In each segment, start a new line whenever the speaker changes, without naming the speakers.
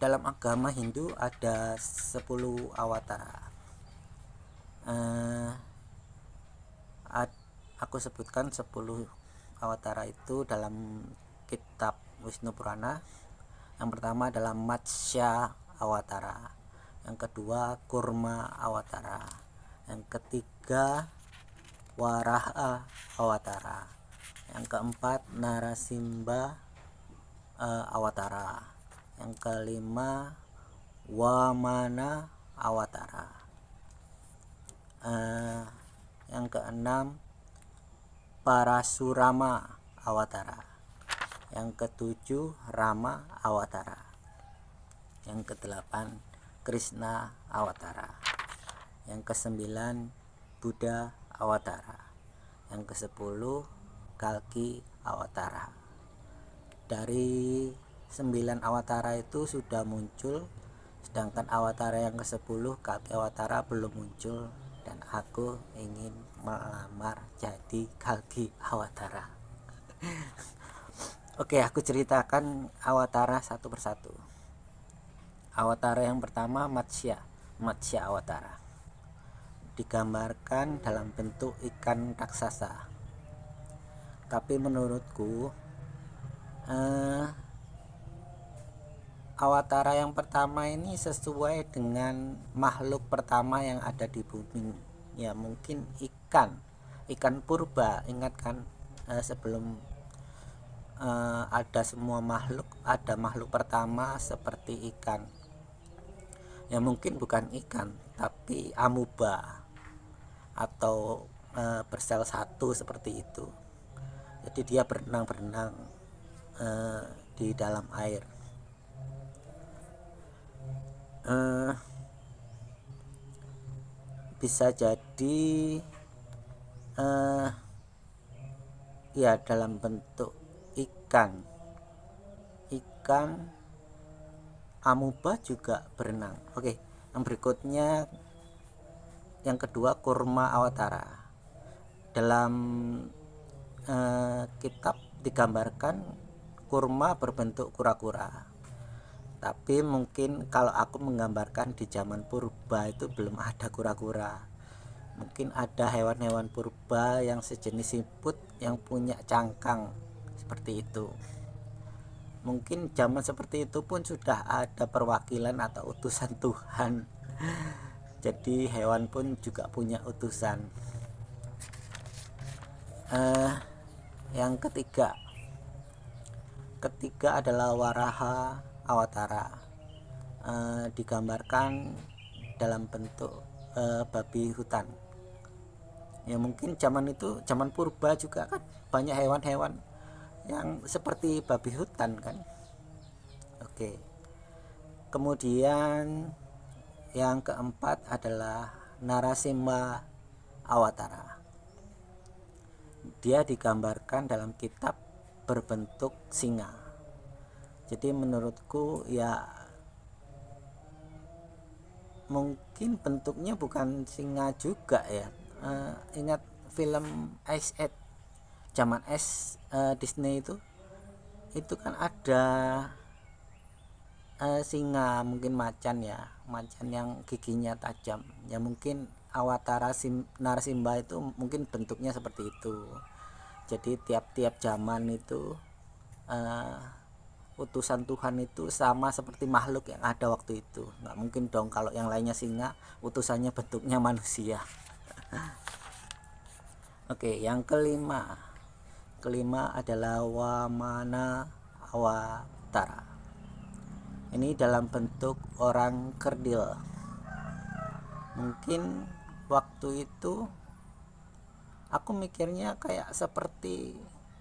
dalam agama Hindu ada 10 awatara. Aku sebutkan 10 awatara itu dalam kitab Wisnu Purana. Yang pertama adalah Matsya Awatara, yang kedua Kurma Awatara, yang ketiga Waraha Awatara, yang keempat Narasimha Awatara, yang kelima Wamana Awatara, yang keenam Parasurama Awatara, yang ketujuh Rama Awatara, yang kedelapan Krishna Awatara, yang kesembilan Buddha Awatara, yang kesepuluh Kalki Awatara. Dari 9 awatara itu sudah muncul, sedangkan awatara yang ke-10 Kalki Awatara belum muncul, dan aku ingin melamar jadi Kalki Awatara. Oke, aku ceritakan awatara satu persatu. Awatara yang pertama Matsya Awatara, digambarkan dalam bentuk ikan raksasa. Tapi menurutku awatara yang pertama ini sesuai dengan makhluk pertama yang ada di bumi. Ya mungkin ikan purba. Ingat kan, sebelum ada semua makhluk, ada makhluk pertama seperti ikan. Ya mungkin bukan ikan, tapi amuba atau bersel satu seperti itu. Jadi dia berenang di dalam air. Bisa jadi ya dalam bentuk ikan amuba juga berenang. Oke, yang berikutnya yang kedua Kurma Awatara. Dalam kitab digambarkan kurma berbentuk kura-kura. Tapi mungkin kalau aku menggambarkan di zaman purba itu belum ada kura-kura. Mungkin ada hewan-hewan purba yang sejenis siput yang punya cangkang seperti itu. Mungkin zaman seperti itu pun sudah ada perwakilan atau utusan Tuhan. Jadi hewan pun juga punya utusan. Yang ketiga adalah Waraha Awatara, digambarkan dalam bentuk babi hutan. Ya mungkin zaman itu, zaman purba juga kan banyak hewan-hewan yang seperti babi hutan kan. Oke. Kemudian yang keempat adalah Narasimha Awatara. Dia digambarkan dalam kitab berbentuk singa. Jadi menurutku ya mungkin bentuknya bukan singa juga ya. Ingat film Ice Age zaman Disney itu kan ada singa, mungkin macan yang giginya tajam. Ya mungkin awatara Narasimha itu mungkin bentuknya seperti itu. Jadi tiap-tiap zaman itu utusan Tuhan itu sama seperti makhluk yang ada waktu itu. Nggak mungkin dong kalau yang lainnya singa, utusannya bentuknya manusia. Oke, yang kelima adalah Wamana Awatara. Ini dalam bentuk orang kerdil. Mungkin waktu itu aku mikirnya kayak seperti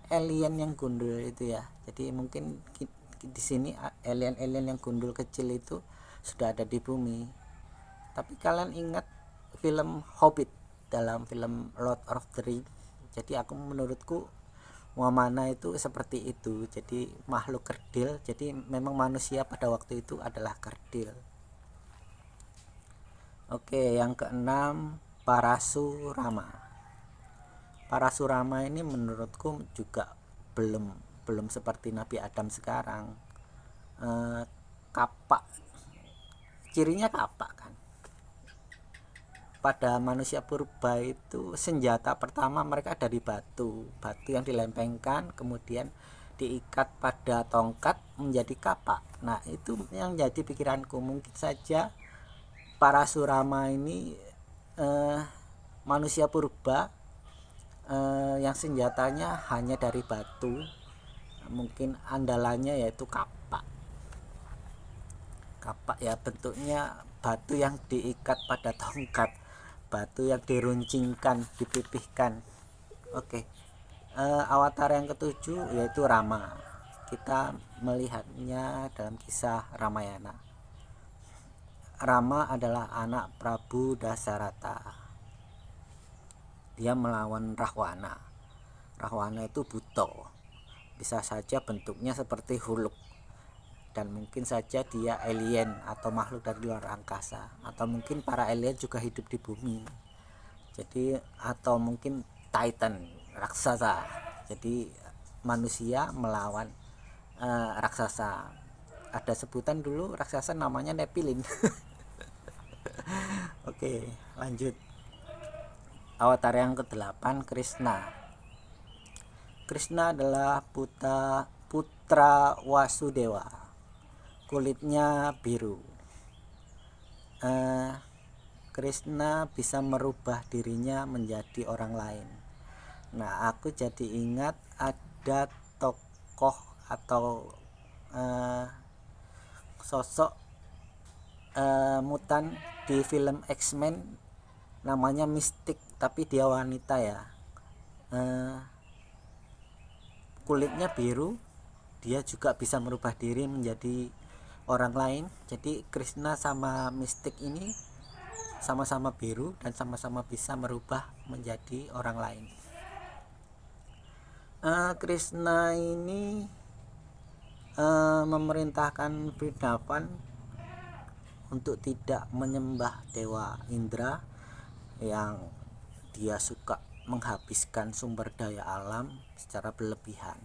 alien yang gundul itu ya. Jadi mungkin di sini alien yang gundul kecil itu sudah ada di bumi. Tapi kalian ingat film Hobbit, dalam film Lord of the Rings? Jadi menurutku Wamana itu seperti itu. Jadi makhluk kerdil. Jadi memang manusia pada waktu itu adalah kerdil. Oke, yang keenam Parasurama. Parasurama ini menurutku juga belum seperti Nabi Adam sekarang. kapak, cirinya kapak kan. Pada manusia purba itu senjata pertama mereka dari batu yang dilempengkan kemudian diikat pada tongkat menjadi kapak. Nah itu yang jadi pikiranku, mungkin saja para Surama ini manusia purba yang senjatanya hanya dari batu, mungkin andalannya yaitu kapak ya, bentuknya batu yang diikat pada tongkat, batu yang diruncingkan, dipipihkan. Oke. Avatar yang ketujuh yaitu Rama. Kita melihatnya dalam kisah Ramayana. Rama adalah anak Prabu Dasarata. Dia melawan Rahwana. Rahwana itu buto, bisa saja bentuknya seperti Huluk, dan mungkin saja dia alien atau makhluk dari luar angkasa, atau mungkin para alien juga hidup di bumi. Jadi atau mungkin Titan, raksasa. Jadi manusia melawan raksasa. Ada sebutan dulu raksasa namanya Nephilim. Oke, lanjut. Avatar yang ke-8 Krishna. Krishna adalah putra Wasudewa. Kulitnya biru. Krishna bisa merubah dirinya menjadi orang lain. Nah, aku jadi ingat ada tokoh atau sosok mutan di film X-Men namanya Mystic, tapi dia wanita ya. Kulitnya biru, dia juga bisa merubah diri menjadi orang lain. Jadi Krishna sama Mystic ini sama-sama biru dan sama-sama bisa merubah menjadi orang lain. Krishna ini memerintahkan Vrindavan untuk tidak menyembah dewa Indra yang dia suka menghabiskan sumber daya alam secara berlebihan.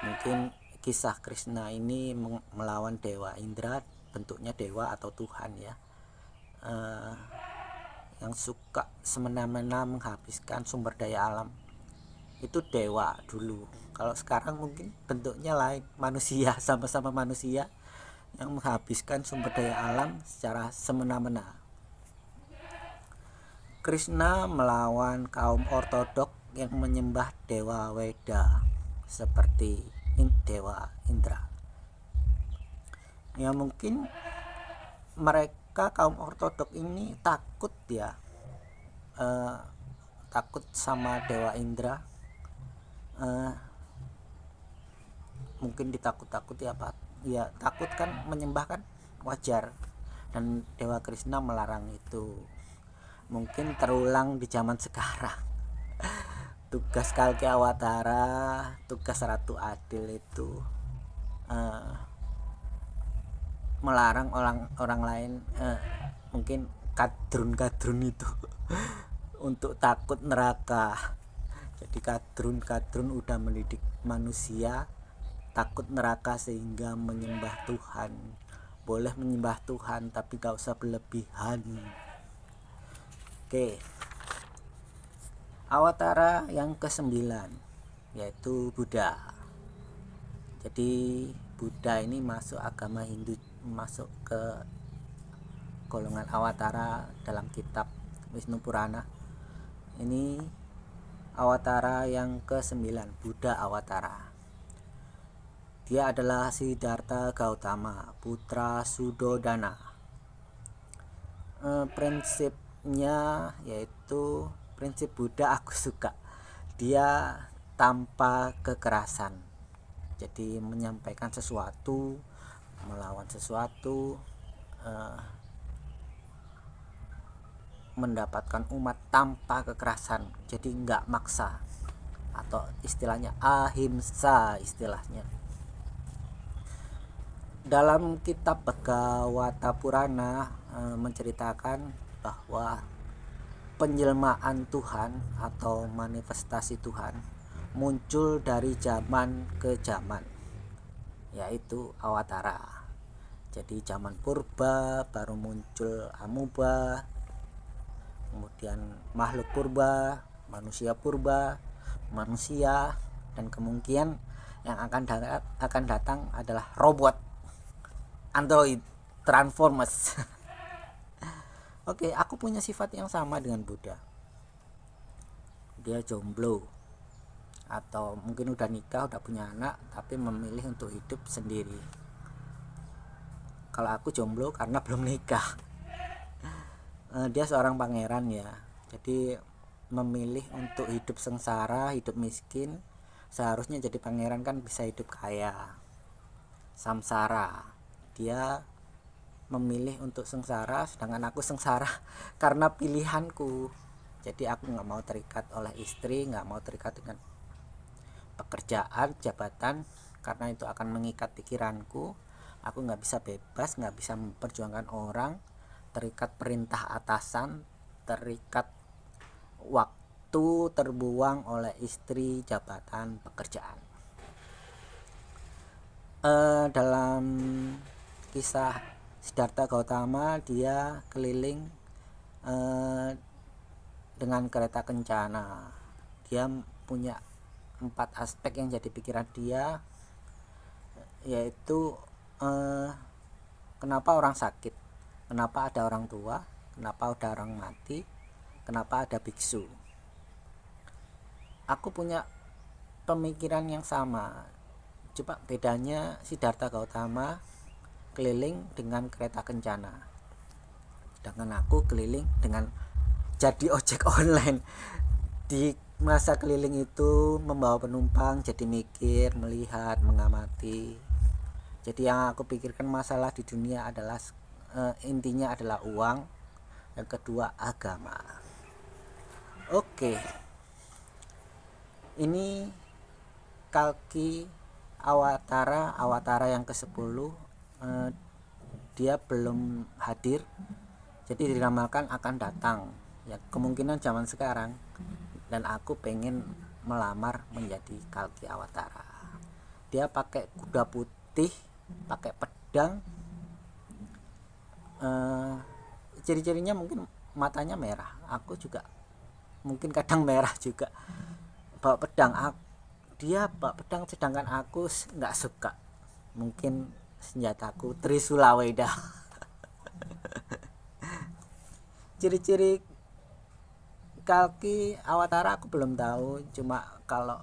Mungkin kisah Krishna ini melawan dewa Indra, bentuknya dewa atau Tuhan ya, yang suka semena-mena menghabiskan sumber daya alam. Itu dewa dulu. Kalau sekarang mungkin bentuknya lain, manusia, sama-sama manusia yang menghabiskan sumber daya alam secara semena-mena. Krishna melawan kaum ortodok yang menyembah dewa Weda seperti dewa Indra. Ya mungkin mereka kaum ortodok ini takut ya, takut sama dewa Indra. Mungkin ditakut-takuti apa ya, takut kan, menyembah kan wajar, dan dewa Krishna melarang itu. Mungkin terulang di zaman sekarang. Tugas Kalki Awatara, tugas Ratu Adil itu melarang orang lain, mungkin kadrun itu untuk takut neraka. Jadi kadrun udah mendidik manusia takut neraka sehingga menyembah Tuhan. Boleh menyembah Tuhan tapi gak usah berlebihan. Oke. Awatara yang ke-9 yaitu Buddha. Jadi Buddha ini masuk agama Hindu, masuk ke golongan awatara dalam kitab Wisnu Purana. Ini awatara yang ke-9, Buddha awatara. Dia adalah Siddhartha Gautama, putra Sudodana. Prinsipnya yaitu prinsip Buddha aku suka. Dia tanpa kekerasan. Jadi menyampaikan sesuatu, melawan sesuatu, mendapatkan umat tanpa kekerasan. Jadi nggak maksa, atau istilahnya ahimsa istilahnya. Dalam kitab Bhagavata Purana menceritakan bahwa penjelmaan Tuhan atau manifestasi Tuhan muncul dari zaman ke zaman, yaitu awatara. Jadi zaman purba baru muncul amuba, kemudian makhluk purba, manusia, dan kemungkinan yang akan datang adalah robot, android, transformers. Oke, aku punya sifat yang sama dengan Buddha. Dia jomblo, atau mungkin udah nikah, udah punya anak, tapi memilih untuk hidup sendiri. Kalau aku jomblo karena belum nikah. Dia seorang pangeran ya, jadi memilih untuk hidup sengsara, hidup miskin. Seharusnya jadi pangeran kan bisa hidup kaya, samsara. Dia memilih untuk sengsara, sedangkan aku sengsara karena pilihanku. Jadi aku nggak mau terikat oleh istri, nggak mau terikat dengan pekerjaan, jabatan, karena itu akan mengikat pikiranku. Aku nggak bisa bebas, nggak bisa memperjuangkan orang, terikat perintah atasan, terikat waktu, terbuang oleh istri, jabatan, pekerjaan. Dalam kisah Siddhartha Gautama, dia keliling dengan kereta kencana. Dia punya 4 aspek yang jadi pikiran dia, yaitu kenapa orang sakit, kenapa ada orang tua, kenapa ada orang mati, kenapa ada biksu. Aku punya pemikiran yang sama, coba bedanya Siddhartha Gautama keliling dengan kereta kencana, sedangkan aku keliling dengan jadi ojek online. Di masa keliling itu membawa penumpang, jadi mikir, melihat, mengamati. Jadi yang aku pikirkan masalah di dunia adalah intinya adalah uang, yang kedua agama. Oke, ini Kalki Awatara yang ke-10. Dia belum hadir, jadi diramalkan akan datang ya, kemungkinan zaman sekarang. Dan aku pengen melamar menjadi Kalki Awatara. Dia pakai kuda putih, pakai pedang, ciri-cirinya mungkin matanya merah, aku juga mungkin kadang merah juga. Bawa pedang, dia bawa pedang, sedangkan aku nggak suka. Mungkin senjataku Trisula Weda. Ciri-ciri Kalki Awatara aku belum tahu, cuma kalau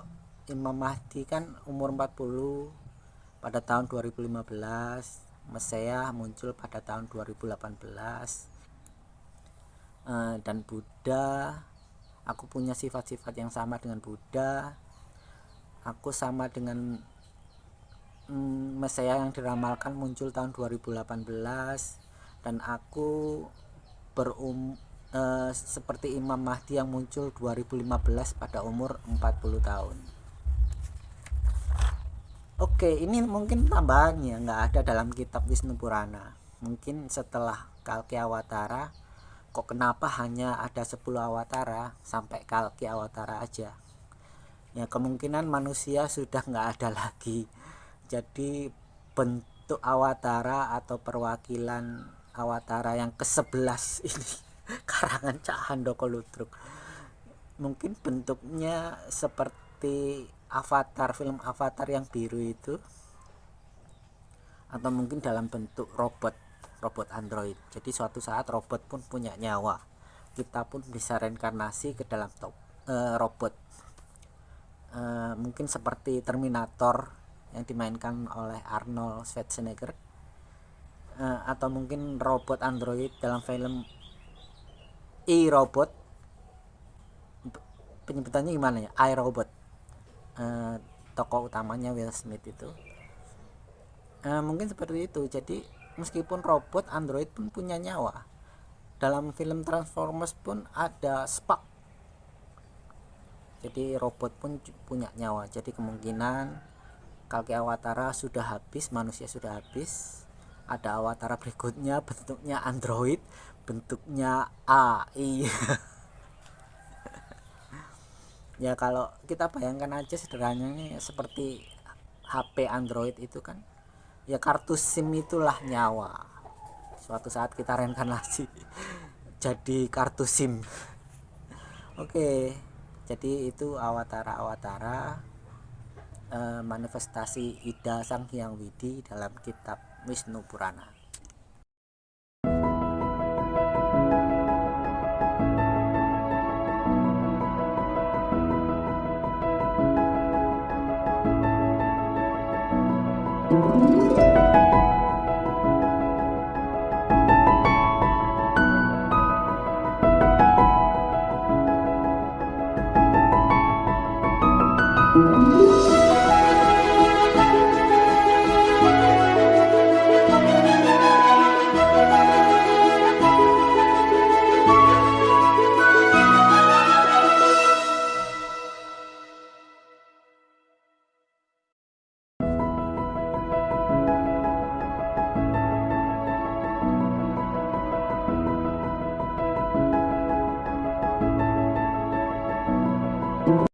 Imam Mahdi kan umur 40 pada tahun 2015, Mesiah muncul pada tahun 2018. Dan Buddha, aku punya sifat-sifat yang sama dengan Buddha. Aku sama dengan Mesiah yang diramalkan muncul tahun 2018, dan aku seperti Imam Mahdi yang muncul 2015 pada umur 40 tahun. Oke, ini mungkin tambahannya nggak ada dalam kitab Wisnu Purana. Mungkin setelah Kalki Awatara, kok kenapa hanya ada 10 awatara sampai Kalki Awatara aja? Ya kemungkinan manusia sudah nggak ada lagi. Jadi bentuk awatara atau perwakilan awatara yang ke-11 ini karangan Cak Handoko Lutruk, mungkin bentuknya seperti Avatar, film Avatar yang biru itu, atau mungkin dalam bentuk robot android. Jadi suatu saat robot pun punya nyawa, kita pun bisa reinkarnasi ke dalam robot. Mungkin seperti Terminator yang dimainkan oleh Arnold Schwarzenegger, atau mungkin robot android dalam film iRobot, penyebutannya gimana ya, iRobot, tokoh utamanya Will Smith itu. Mungkin seperti itu. Jadi meskipun robot android pun punya nyawa. Dalam film Transformers pun ada Spark, jadi robot pun punya nyawa. Jadi kemungkinan Kalki Awatara sudah habis, manusia sudah habis, ada awatara berikutnya bentuknya android, bentuknya AI. Ya kalau kita bayangkan aja sederhananya seperti HP Android itu kan Ya kartu SIM itulah nyawa. Suatu saat kita reinkarnasi jadi kartu SIM. Oke, jadi itu awatara manifestasi Ida Sang Hyang Widi dalam kitab Wisnu Purana.